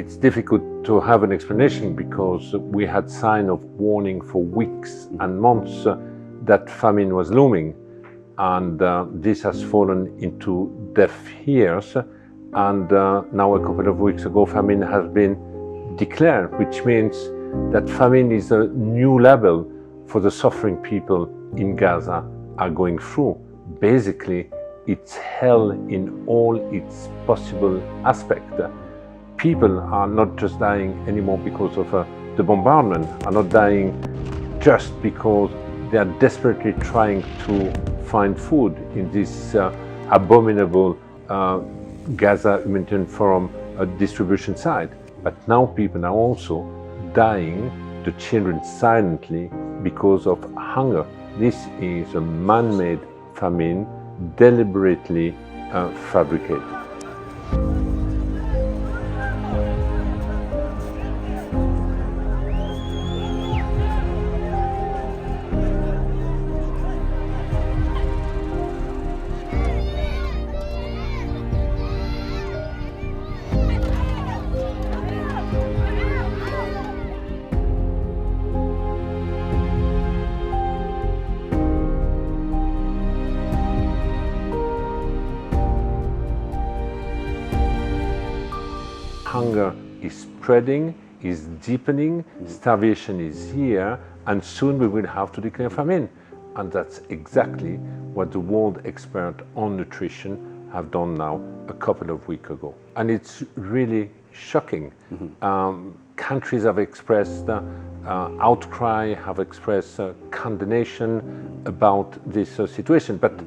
It's difficult to have an explanation because we had sign of warning for weeks and months that famine was looming, and this has fallen into deaf ears. And now a couple of weeks ago, famine has been declared, which means that famine is a new level for the suffering people in Gaza are going through. Basically, it's hell in all its possible aspects. People are not just dying anymore because of the bombardment, are not dying just because they are desperately trying to find food in this abominable Gaza Humanitarian Forum distribution site. But now people are also dying, the children silently, because of hunger. This is a man-made famine, deliberately fabricated. Hunger is spreading, is deepening, starvation is here, and soon we will have to declare famine. And that's exactly what the world experts on nutrition have done now a couple of weeks ago. And it's really shocking. Countries have expressed outcry, have expressed condemnation about this situation, but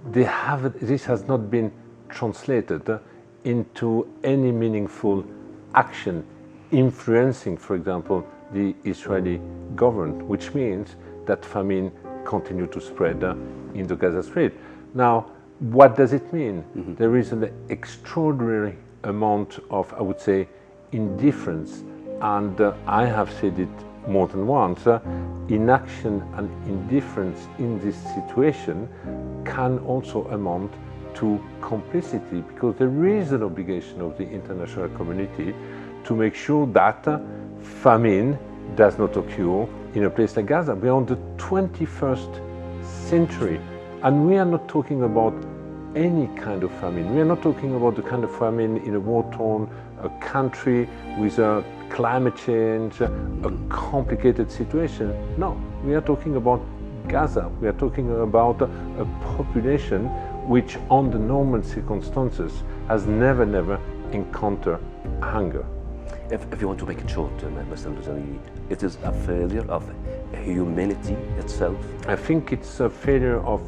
this has not been translated into any meaningful action influencing, for example, the Israeli government, which means that famine continues to spread in the Gaza Strip. Now, what does it mean? There is an extraordinary amount of, I would say, indifference, and I have said it more than once, inaction and indifference in this situation can also amount to complicity, because there is an obligation of the international community to make sure that famine does not occur in a place like Gaza. We are in the 21st century, and we are not talking about any kind of famine. We are not talking about the kind of famine in a war-torn country with a climate change, a complicated situation. No, we are talking about Gaza. We are talking about a population which, under normal circumstances, has never encountered hunger. If you want to make it short, Mr. Lazzarini, it is a failure of humanity itself? I think it's a failure of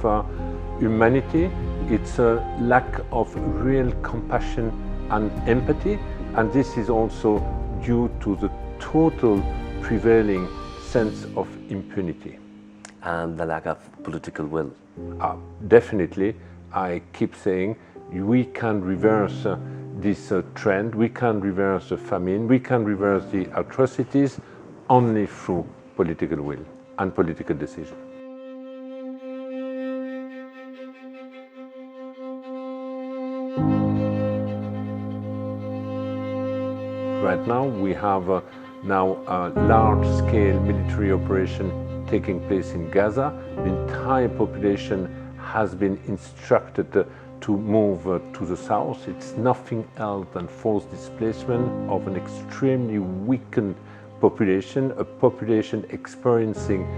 humanity. It's a lack of real compassion and empathy, and this is also due to the total prevailing sense of impunity. And the lack of political will? Definitely. I keep saying we can reverse this trend, we can reverse the famine, we can reverse the atrocities only through political will and political decision. Right now we have a large-scale military operation taking place in Gaza. The entire population has been instructed to move to the south. It's nothing else than forced displacement of an extremely weakened population, a population experiencing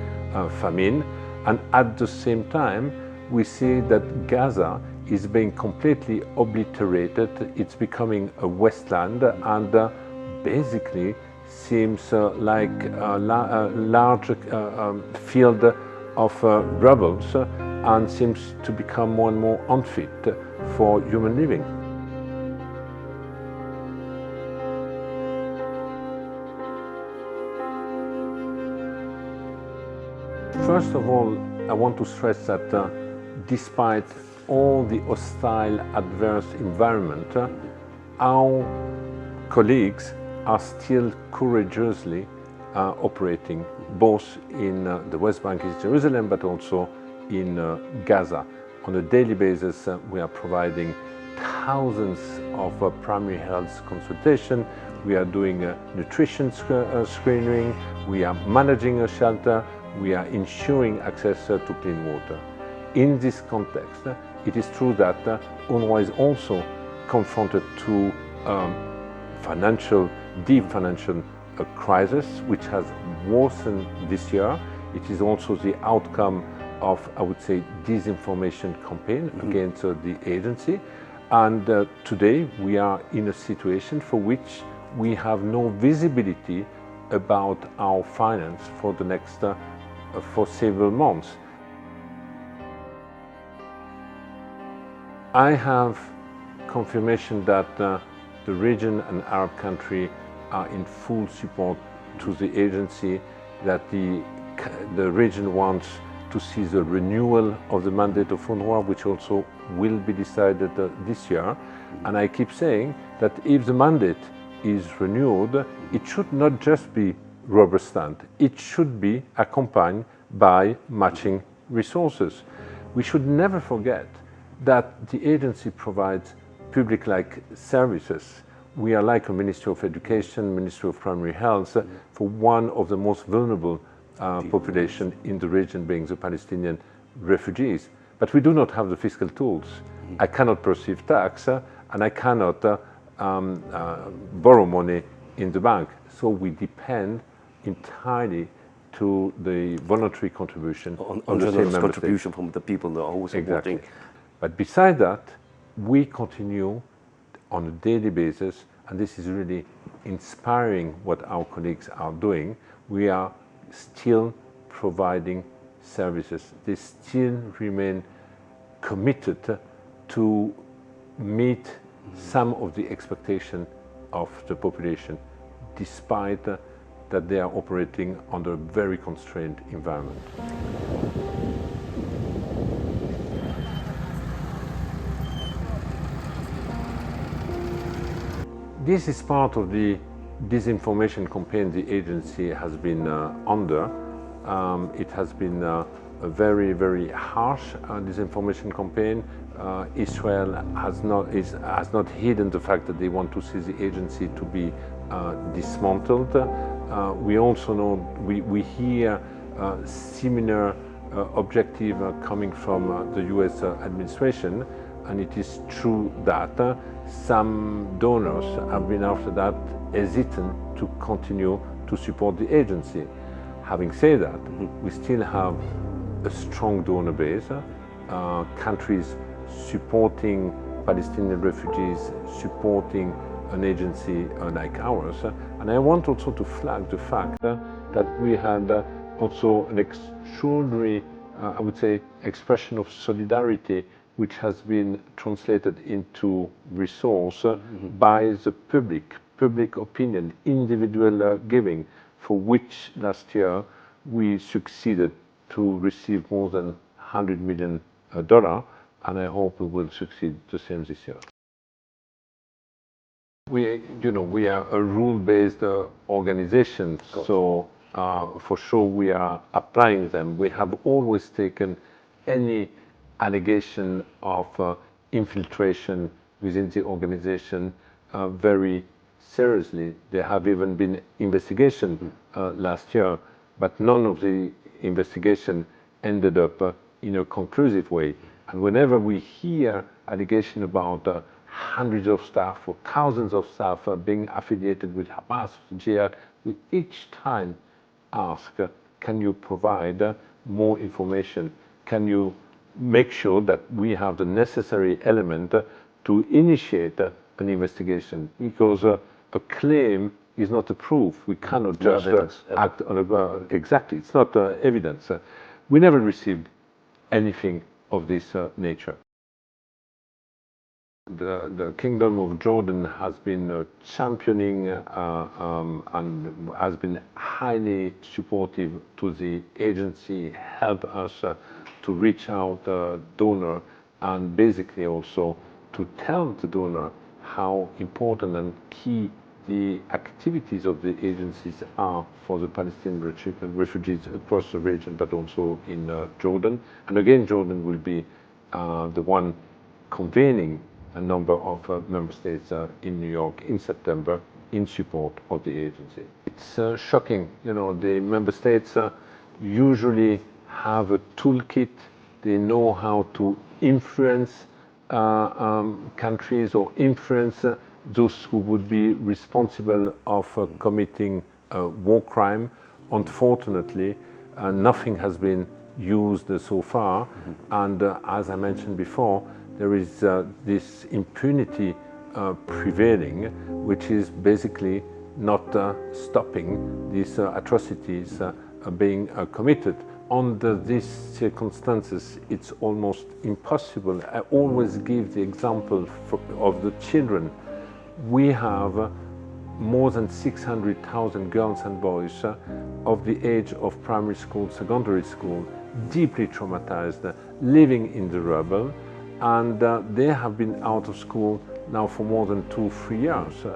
famine. And at the same time, we see that Gaza is being completely obliterated. It's becoming a wasteland, and basically seems like a large field of rubble, and seems to become more and more unfit for human living. First of all, I want to stress that despite all the hostile, adverse environment, our colleagues are still courageously operating both in the West Bank, East Jerusalem, but also in Gaza. On a daily basis, we are providing thousands of primary health consultation. we are doing a nutrition screening, we are managing a shelter, we are ensuring access to clean water. In this context, it is true that UNRWA is also confronted to deep financial crisis, which has worsened this year. It is also the outcome of, I would say, disinformation campaign against the agency. And today we are in a situation for which we have no visibility about our finance for the next for several months. I have confirmation that the region and Arab country are in full support to the agency, that the region wants to see the renewal of the mandate of UNRWA, which also will be decided this year. And I keep saying that if the mandate is renewed, it should not just be rubber stamped, it should be accompanied by matching resources. We should never forget that the agency provides public-like services. We are like a Ministry of Education, Ministry of Primary Health, for one of the most vulnerable population in the region, being the Palestinian refugees. But we do not have the fiscal tools. I cannot perceive tax, and I cannot borrow money in the bank. So we depend entirely to the voluntary contribution on the same contribution from the people that are always supporting. Exactly. But besides that, we continue on a daily basis, and this is really inspiring what our colleagues are doing. We are still providing services. They still remain committed to meet some of the expectations of the population, despite that they are operating under a very constrained environment. This is part of the disinformation campaign the agency has been under. It has been a very, very harsh disinformation campaign. Israel has not hidden the fact that they want to see the agency to be dismantled. We also know, we hear similar objective coming from the US administration, and it is true that some donors have been after that hesitant to continue to support the agency. Having said that, we still have a strong donor base, countries supporting Palestinian refugees, supporting an agency like ours. And I want also to flag the fact that we had also an extraordinary, I would say, expression of solidarity, which has been translated into resource by the public opinion, individual giving, for which last year we succeeded to receive more than $100 million, and I hope we will succeed the same this year. We are a rule-based organization, so for sure we are applying them. We have always taken any allegation of infiltration within the organization very seriously. There have even been investigations last year, but none of the investigation ended up in a conclusive way. And whenever we hear allegations about hundreds of staff or thousands of staff being affiliated with Hamas, jihad, we each time ask, can you provide more information? Can you make sure that we have the necessary element to initiate an investigation? Because a claim is not a proof. We cannot just act on exactly. It's not evidence. We never received anything of this nature. The Kingdom of Jordan has been championing and has been highly supportive to the agency, help us to reach out donor, and basically also to tell the donor how important and key the activities of the agencies are for the Palestinian refugees across the region, but also in Jordan. And again, Jordan will be the one convening a number of member states in New York in September in support of the agency. It's shocking. You know, the member states usually have a toolkit. They know how to influence countries or influence those who would be responsible of committing a war crime. Unfortunately, nothing has been used so far, and as I mentioned before, there is this impunity prevailing, which is basically not stopping these atrocities being committed. Under these circumstances, it's almost impossible. I always give the example of the children. We have more than 600,000 girls and boys of the age of primary school, secondary school, deeply traumatized, living in the rubble, and they have been out of school now for more than 2-3 years.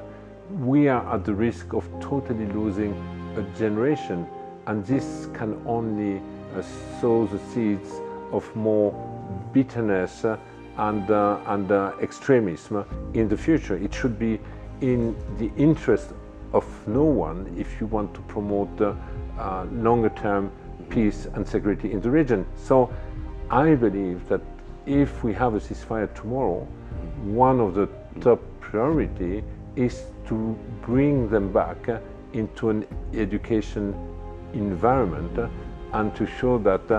We are at the risk of totally losing a generation, and this can only sow the seeds of more bitterness and extremism in the future. It should be in the interest of no one if you want to promote longer-term peace and security in the region. So I believe that if we have a ceasefire tomorrow, one of the top priority is to bring them back into an education environment and to show that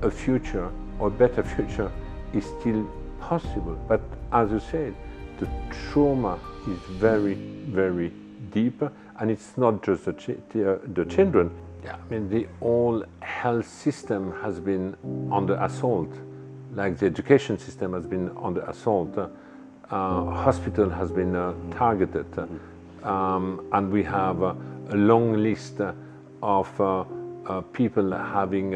a future or better future is still possible. But as you said, the trauma is very, very deep, and it's not just the children. Yeah, I mean, the whole health system has been under assault, like the education system has been under assault. Hospital has been targeted, and we have a long list of people having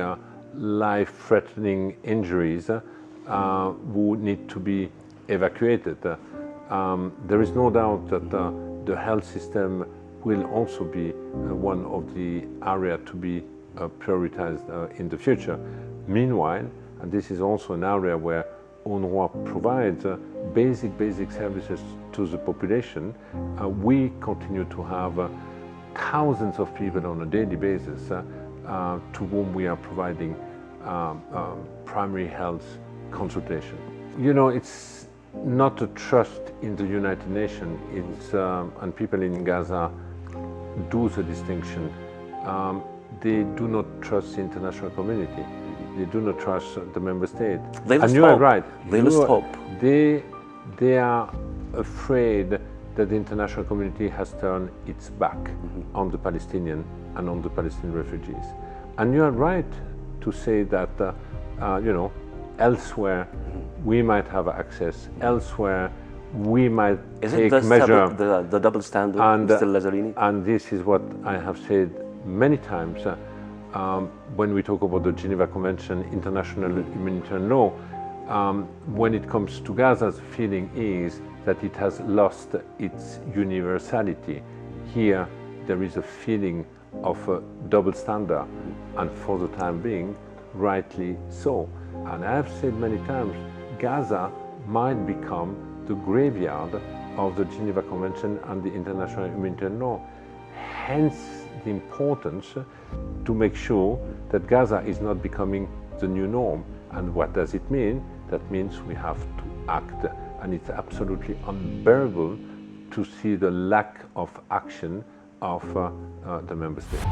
life-threatening injuries who need to be evacuated. There is no doubt that the health system will also be one of the areas to be prioritized in the future. Meanwhile, and this is also an area where UNRWA provides basic services to the population, we continue to have thousands of people on a daily basis to whom we are providing primary health consultation. You know, it's not a trust in the United Nations, it's, and people in Gaza do the distinction. They do not trust the international community. They do not trust the member state. They lost and you hope. are right. They lost hope. They are afraid that the international community has turned its back on the Palestinian and on the Palestinian refugees. And you are right to say that, you know, elsewhere we might have access, elsewhere we might take measure. The double standard, Mr. Lazzarini? And this is what I have said many times when we talk about the Geneva Convention, international humanitarian law. When it comes to Gaza, the feeling is that it has lost its universality. Here, there is a feeling of a double standard, and for the time being, rightly so. And I have said many times, Gaza might become the graveyard of the Geneva Convention and the international humanitarian law. Hence the importance to make sure that Gaza is not becoming the new norm. And what does it mean? That means we have to act, and it's absolutely unbearable to see the lack of action of the member states.